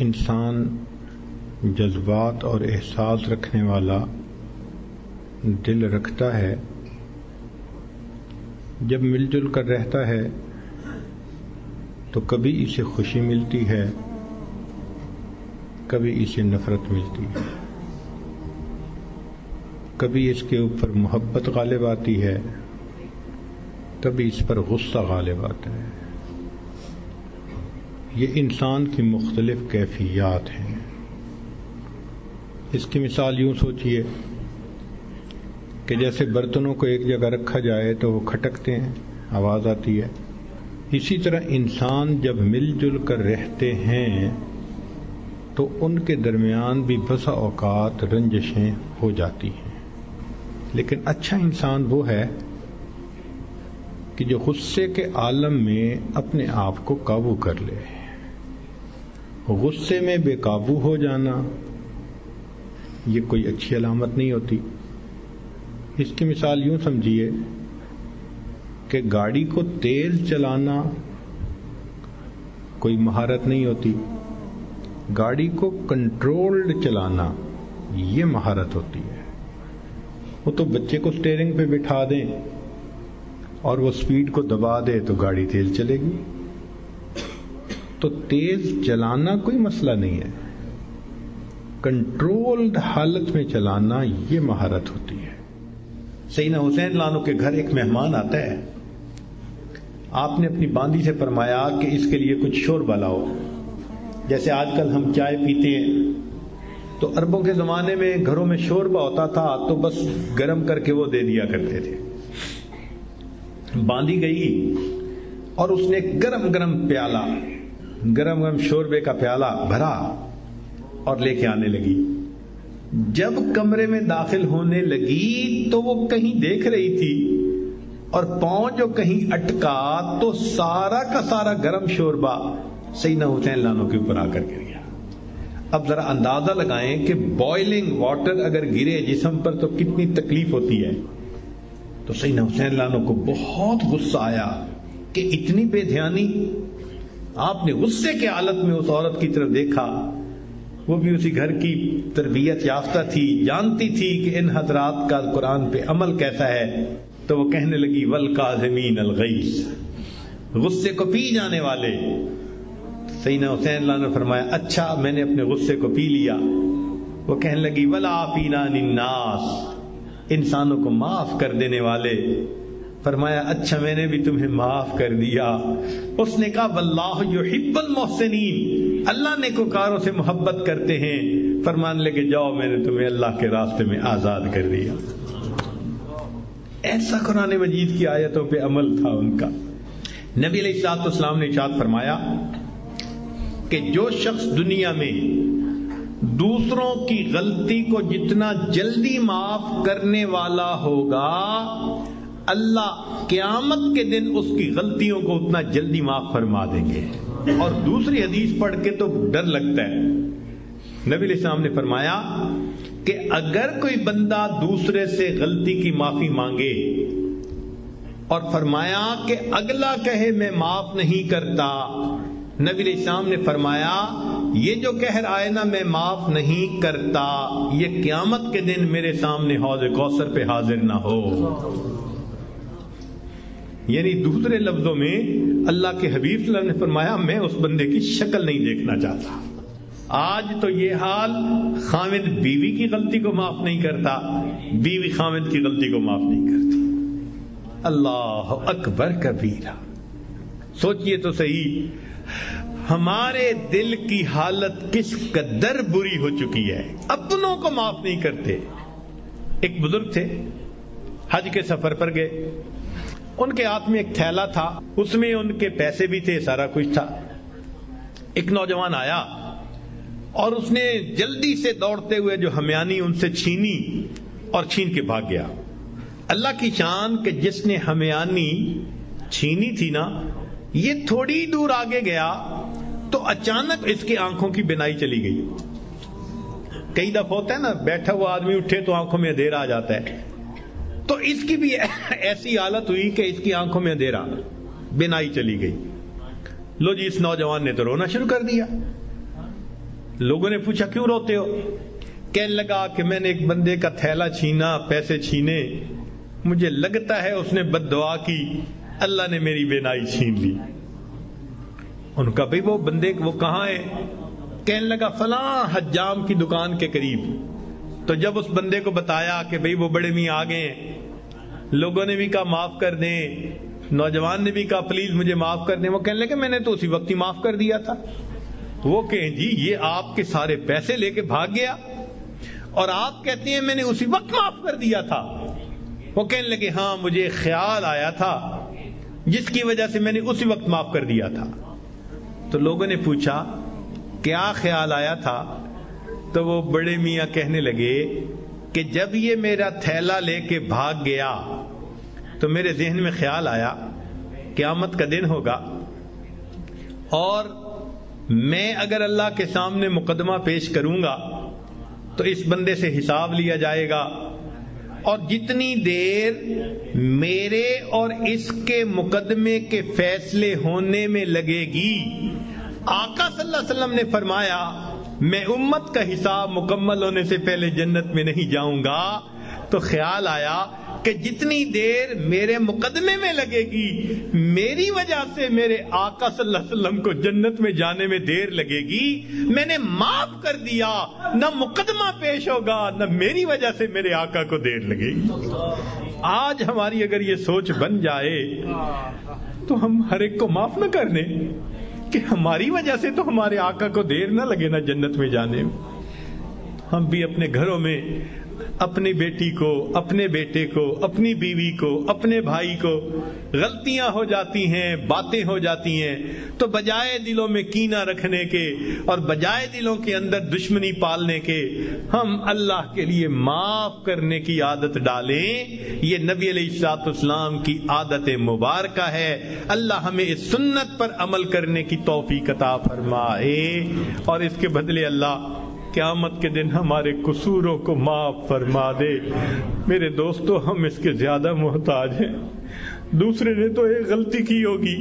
انسان جذبات اور احساس رکھنے والا دل رکھتا ہے، جب مل جل کر رہتا ہے تو کبھی اسے خوشی ملتی ہے، کبھی اسے نفرت ملتی ہے، کبھی اس کے اوپر محبت غالب آتی ہے، کبھی اس پر غصہ غالب آتا ہے۔ یہ انسان کی مختلف کیفیات ہیں۔ اس کی مثال یوں سوچئے کہ جیسے برتنوں کو ایک جگہ رکھا جائے تو وہ کھٹکتے ہیں، آواز آتی ہے، اسی طرح انسان جب مل جل کر رہتے ہیں تو ان کے درمیان بھی بسا اوقات رنجشیں ہو جاتی ہیں۔ لیکن اچھا انسان وہ ہے کہ جو غصے کے عالم میں اپنے آپ کو قابو کر لے۔ غصے میں بے قابو ہو جانا یہ کوئی اچھی علامت نہیں ہوتی۔ اس کی مثال یوں سمجھیے کہ گاڑی کو تیز چلانا کوئی مہارت نہیں ہوتی، گاڑی کو کنٹرولڈ چلانا یہ مہارت ہوتی ہے۔ وہ تو بچے کو سٹیئرنگ پہ بٹھا دیں اور وہ سپیڈ کو دبا دے تو گاڑی تیز چلے گی۔ تو تیز چلانا کوئی مسئلہ نہیں ہے، کنٹرولڈ حالت میں چلانا یہ مہارت ہوتی ہے۔ سیدنا حسین لانو کے گھر ایک مہمان آتا ہے، آپ نے اپنی باندی سے فرمایا کہ اس کے لیے کچھ شوربہ لاؤ۔ جیسے آج کل ہم چائے پیتے ہیں تو عربوں کے زمانے میں گھروں میں شوربہ ہوتا تھا تو بس گرم کر کے وہ دے دیا کرتے تھے۔ باندی گئی اور اس نے گرم گرم شوربے کا پیالہ بھرا اور لے کے آنے لگی۔ جب کمرے میں داخل ہونے لگی تو وہ کہیں دیکھ رہی تھی اور پاؤں جو کہیں اٹکا تو سارا کا سارا گرم شوربہ سیدنا حسین لانو کے اوپر آ کر گر گیا۔ اب ذرا اندازہ لگائیں کہ بوائلنگ واٹر اگر گرے جسم پر تو کتنی تکلیف ہوتی ہے۔ تو سیدنا حسین لانو کو بہت غصہ آیا کہ اتنی بے دھیانی۔ آپ نے غصے کے حالت میں اس عورت کی طرف دیکھا، وہ بھی اسی گھر کی تربیت یافتہ تھی، جانتی تھی کہ ان حضرات کا قرآن پہ عمل کیسا ہے۔ تو وہ کہنے لگی والکاظمین الغیظ، غصے کو پی جانے والے۔ سیدنا حسین لانو نے فرمایا اچھا میں نے اپنے غصے کو پی لیا۔ وہ کہنے لگی والعافین عن الناس، انسانوں کو معاف کر دینے والے۔ فرمایا اچھا میں نے بھی تمہیں معاف کر دیا۔ اس نے کہا واللہ یحب المحسنین، اللہ نیکوکاروں سے محبت کرتے ہیں۔ فرمان لے کے جاؤ میں نے تمہیں اللہ کے راستے میں آزاد کر دیا۔ ایسا قرآن مجید کی آیتوں پہ عمل تھا ان کا۔ نبی علیہ الصلوۃ والسلام نے ارشاد فرمایا کہ جو شخص دنیا میں دوسروں کی غلطی کو جتنا جلدی معاف کرنے والا ہوگا، اللہ قیامت کے دن اس کی غلطیوں کو اتنا جلدی معاف فرما دیں گے۔ اور دوسری حدیث پڑھ کے تو ڈر لگتا ہے۔ نبی علیہ السلام نے فرمایا کہ اگر کوئی بندہ دوسرے سے غلطی کی معافی مانگے اور فرمایا کہ اگلا کہے میں معاف نہیں کرتا، نبی علیہ السلام نے فرمایا یہ جو کہہ رہا ہے نا میں معاف نہیں کرتا، یہ قیامت کے دن میرے سامنے حوض کوثر پہ حاضر نہ ہو۔ یعنی دوسرے لفظوں میں اللہ کے حبیب صلی اللہ علیہ وسلم نے فرمایا میں اس بندے کی شکل نہیں دیکھنا چاہتا۔ آج تو یہ حال، خاوند بیوی کی غلطی کو معاف نہیں کرتا، بیوی خاوند کی غلطی کو معاف نہیں کرتی۔ اللہ اکبر کبیرہ۔ سوچئے تو صحیح ہمارے دل کی حالت کس قدر بری ہو چکی ہے، اپنوں کو معاف نہیں کرتے۔ ایک بزرگ تھے، حج کے سفر پر گئے، ان کے ہاتھ میں ایک تھیلا تھا، اس میں ان کے پیسے بھی تھے، سارا کچھ تھا۔ ایک نوجوان آیا اور اس نے جلدی سے دوڑتے ہوئے جو ہمیانی ان سے چھینی اور چھین کے بھاگ گیا۔ اللہ کی شان کہ جس نے ہمیانی چھینی تھی نا، یہ تھوڑی دور آگے گیا تو اچانک اس کی آنکھوں کی بینائی چلی گئی۔ کئی دفعہ ہوتا ہے نا بیٹھا ہوا آدمی اٹھے تو آنکھوں میں اندھیرا آ جاتا ہے، تو اس کی بھی ایسی حالت ہوئی کہ اس کی آنکھوں میں اندھیرا، بینائی چلی گئی۔ لو جی اس نوجوان نے تو رونا شروع کر دیا۔ لوگوں نے پوچھا کیوں روتے ہو؟ کہنے لگا کہ میں نے ایک بندے کا تھیلا چھینا، پیسے چھینے، مجھے لگتا ہے اس نے بد دعا کی، اللہ نے میری بینائی چھین لی۔ ان کا بھئی وہ بندے وہ کہاں ہے؟ کہنے لگا فلاں حجام کی دکان کے قریب۔ تو جب اس بندے کو بتایا کہ بھئی وہ بڑے میاں آ گئے ہیں، لوگوں نے بھی کہا معاف کر دیں، نوجوان نے بھی کہا پلیز مجھے معاف کر دیں، وہ کہنے لگے میں نے تو اسی وقت ہی معاف کر دیا تھا۔ وہ کہیں جی یہ آپ کے سارے پیسے لے کے بھاگ گیا اور آپ کہتے ہیں میں نے اسی وقت معاف کر دیا تھا۔ وہ کہنے لگے ہاں مجھے خیال آیا تھا جس کی وجہ سے میں نے اسی وقت معاف کر دیا تھا۔ تو لوگوں نے پوچھا کیا خیال آیا تھا؟ تو وہ بڑے میاں کہنے لگے کہ جب یہ میرا تھیلا لے کے بھاگ گیا تو میرے ذہن میں خیال آیا قیامت کا دن ہوگا اور میں اگر اللہ کے سامنے مقدمہ پیش کروں گا تو اس بندے سے حساب لیا جائے گا، اور جتنی دیر میرے اور اس کے مقدمے کے فیصلے ہونے میں لگے گی، آقا صلی اللہ علیہ وسلم نے فرمایا میں امت کا حساب مکمل ہونے سے پہلے جنت میں نہیں جاؤں گا۔ تو خیال آیا کہ جتنی دیر میرے مقدمے میں لگے گی، میری وجہ سے میرے آقا صلی اللہ علیہ وسلم کو جنت میں جانے میں دیر لگے گی، میں نے معاف کر دیا، نہ مقدمہ پیش ہوگا نہ میری وجہ سے میرے آقا کو دیر لگے گی۔ آج ہماری اگر یہ سوچ بن جائے تو ہم ہر ایک کو معاف نہ کر دیں کہ ہماری وجہ سے تو ہمارے آقا کو دیر نہ لگے نا جنت میں جانے میں۔ ہم بھی اپنے گھروں میں اپنی بیٹی کو، اپنے بیٹے کو، اپنی بیوی کو، اپنے بھائی کو غلطیاں ہو جاتی ہیں، باتیں ہو جاتی ہیں، تو بجائے دلوں میں کینہ رکھنے کے اور بجائے دلوں کے اندر دشمنی پالنے کے، ہم اللہ کے لیے معاف کرنے کی عادت ڈالیں۔ یہ نبی علیہ الصلوۃ والسلام کی عادت مبارکہ ہے۔ اللہ ہمیں اس سنت پر عمل کرنے کی توفیق عطا فرمائے، اور اس کے بدلے اللہ قیامت کے دن ہمارے قصوروں کو معاف فرما دے۔ میرے دوستو ہم اس کے زیادہ محتاج ہیں۔ دوسرے نے تو ایک غلطی کی ہوگی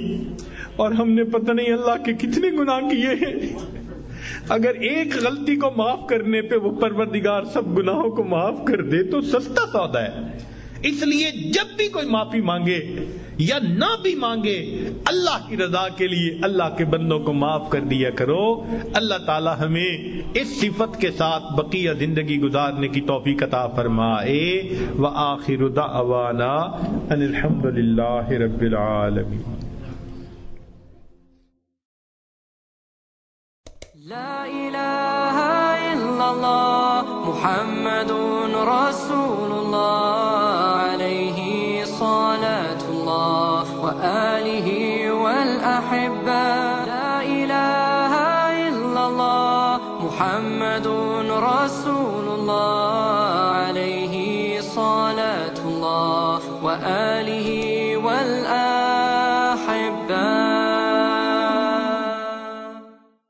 اور ہم نے پتہ نہیں اللہ کے کتنے گناہ کیے ہیں۔ اگر ایک غلطی کو معاف کرنے پہ وہ پروردگار سب گناہوں کو معاف کر دے تو سستا سودا ہے۔ اس لیے جب بھی کوئی معافی مانگے یا نہ بھی مانگے، اللہ کی رضا کے لیے اللہ کے بندوں کو معاف کر دیا کرو۔ اللہ تعالی ہمیں اس صفت کے ساتھ بقیہ زندگی گزارنے کی توفیق عطا فرمائے۔ وآخر دعوانا ان الحمد للہ رب العالمین۔ لا الہ الا اللہ محمد رسول اللہ علیہ صلاة اللہ وآلہ والأحبہ۔ لا الہ الا اللہ محمد رسول اللہ علیہ صلاة اللہ وآلہ والأحبہ۔